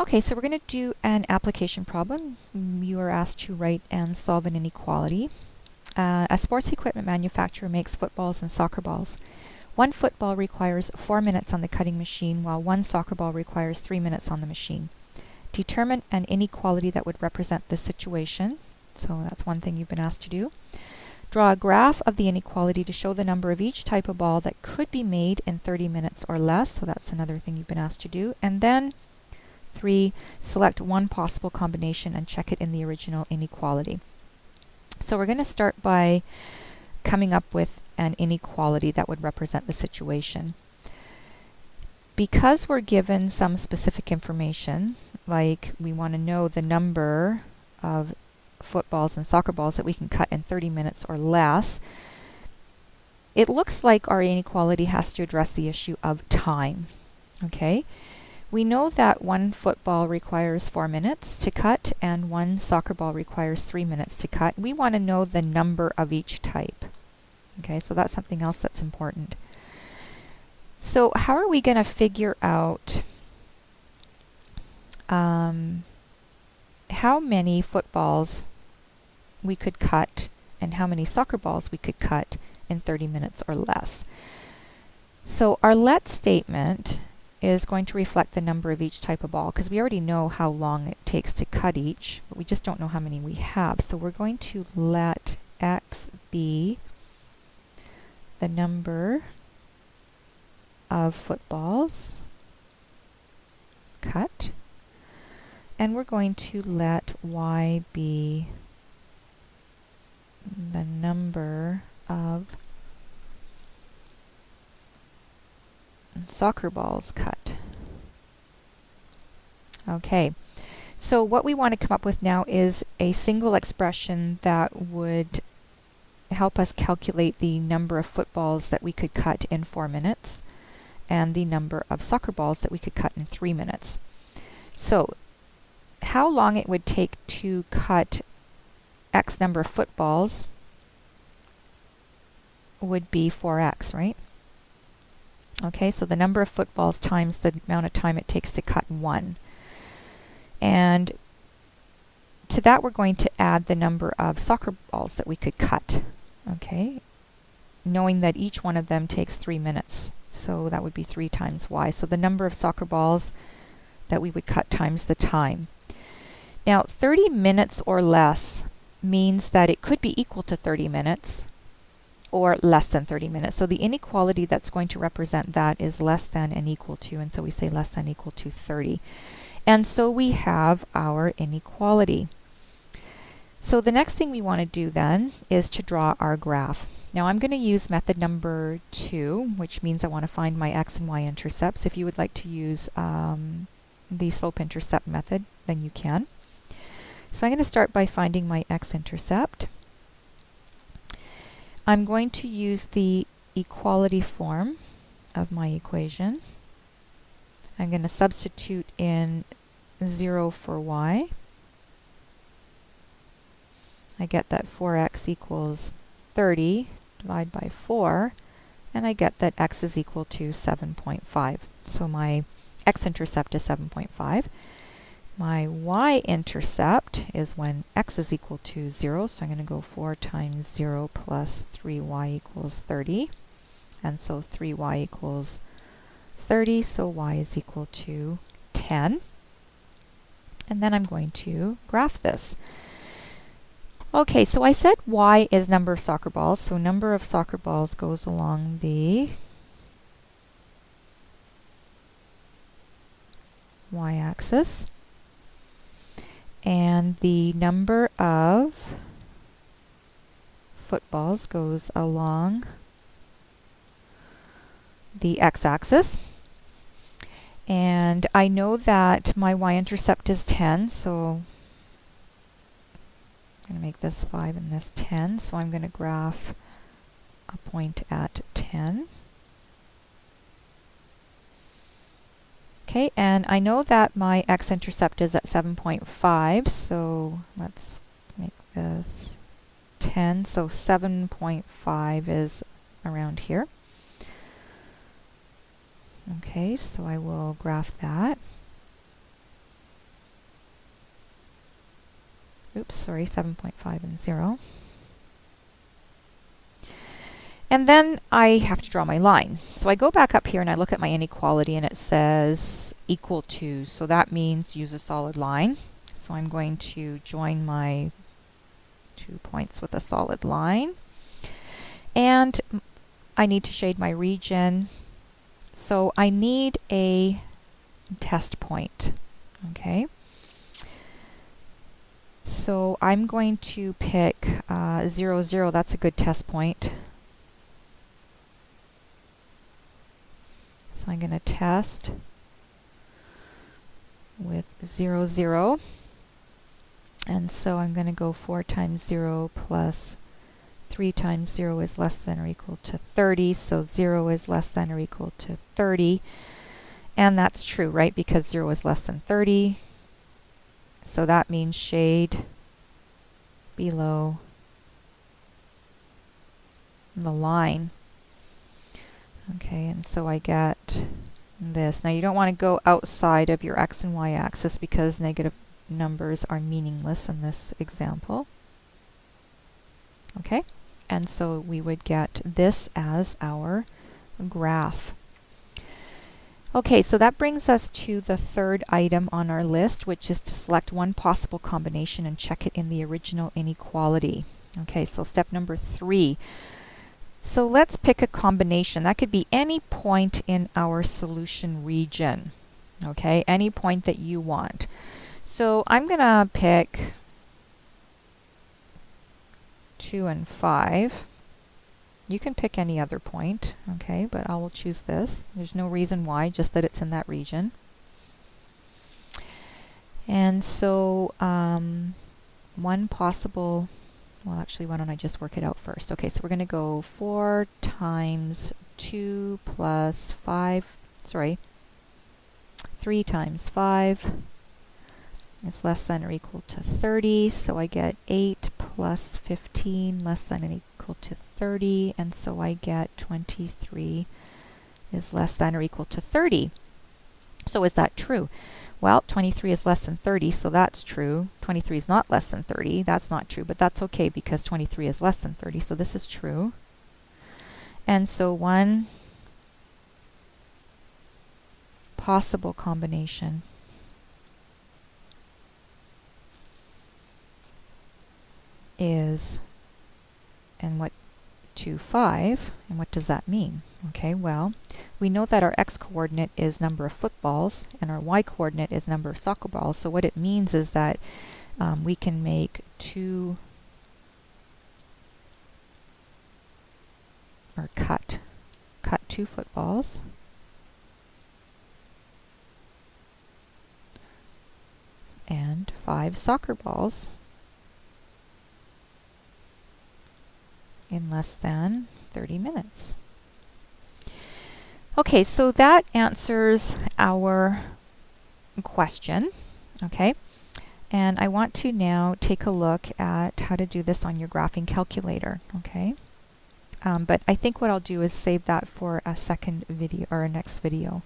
Okay, so we're going to do an application problem. You are asked to write and solve an inequality. A sports equipment manufacturer makes footballs and soccer balls. One football requires 4 minutes on the cutting machine, while one soccer ball requires 3 minutes on the machine. Determine an inequality that would represent this situation. So that's one thing you've been asked to do. Draw a graph of the inequality to show the number of each type of ball that could be made in 30 minutes or less. So that's another thing you've been asked to do. And then 3, select one possible combination and check it in the original inequality. So we're going to start by coming up with an inequality that would represent the situation. Because we're given some specific information, like we want to know the number of footballs and soccer balls that we can cut in 30 minutes or less, it looks like our inequality has to address the issue of time. Okay? We know that one football requires 4 minutes to cut and one soccer ball requires 3 minutes to cut. We want to know the number of each type. Okay, so that's something else that's important. So how are we going to figure out how many footballs we could cut and how many soccer balls we could cut in 30 minutes or less? So our let statement is going to reflect the number of each type of ball, because we already know how long it takes to cut each, but we just don't know how many we have. So we're going to let x be the number of footballs cut, and we're going to let y be the number of soccer balls cut. Okay, so what we want to come up with now is a single expression that would help us calculate the number of footballs that we could cut in 4 minutes and the number of soccer balls that we could cut in 3 minutes. So how long it would take to cut x number of footballs would be 4x, right? Okay, so the number of footballs times the amount of time it takes to cut one. And to that we're going to add the number of soccer balls that we could cut. Okay, knowing that each one of them takes 3 minutes. So that would be 3 times y. So the number of soccer balls that we would cut times the time. Now 30 minutes or less means that it could be equal to 30 minutes or less than 30 minutes. So the inequality that's going to represent that is less than and equal to, and so we say less than equal to 30. And so we have our inequality. So the next thing we want to do then is to draw our graph. Now I'm going to use method number 2, which means I want to find my x and y intercepts. If you would like to use the slope-intercept method, then you can. So I'm going to start by finding my x-intercept. I'm going to use the equality form of my equation. I'm going to substitute in 0 for y. I get that 4x equals 30, divide by 4, and I get that x is equal to 7.5. So my x-intercept is 7.5. My y-intercept is when x is equal to 0, so I'm going to go 4 times 0 plus 3y equals 30. And so 3y equals 30, so y is equal to 10. And then I'm going to graph this. Okay, so I said y is number of soccer balls, so number of soccer balls goes along the y-axis. And the number of footballs goes along the x-axis. And I know that my y-intercept is 10, so I'm going to make this 5 and this 10. So I'm going to graph a point at 10. Okay, and I know that my x-intercept is at 7.5, so let's make this 10. So 7.5 is around here. Okay, so I will graph that. sorry, 7.5 and 0. And then I have to draw my line. So I go back up here and I look at my inequality and it says equal to, so that means use a solid line. So I'm going to join my 2 points with a solid line. And I need to shade my region. So I need a test point. Okay. So I'm going to pick 0, 0. That's a good test point. So I'm going to test with 0, 0. And so I'm going to go 4 times 0 plus 3 times 0 is less than or equal to 30. So 0 is less than or equal to 30. And that's true, right? Because 0 is less than 30. So that means shade below the line. Okay, and so I get this. Now you don't want to go outside of your x and y axis because negative numbers are meaningless in this example. Okay, and so we would get this as our graph. Okay, so that brings us to the third item on our list, which is to select one possible combination and check it in the original inequality. Okay, so step number 3. So let's pick a combination. That could be any point in our solution region. Okay, any point that you want. So I'm going to pick 2 and 5. You can pick any other point, okay, but I will choose this. There's no reason why, just that it's in that region. And so one possible, well actually why don't I just work it out first. Okay, so we're going to go 4 times 2 plus 5, sorry, 3 times 5 is less than or equal to 30, so I get 8 plus 15 less than or equal to 30, and so I get 23 is less than or equal to 30. So is that true? Well, 23 is less than 30, so that's true. 23 is not less than 30, that's not true, but that's okay because 23 is less than 30, so this is true. And so one possible combination is, and what, 2, 5, and what does that mean? Okay, well, we know that our x-coordinate is number of footballs and our y-coordinate is number of soccer balls, so what it means is that we can make 2, or cut 2 footballs and 5 soccer balls in less than 30 minutes. Okay, so that answers our question, okay? And I want to now take a look at how to do this on your graphing calculator, okay? But I think what I'll do is save that for a second video or a next video.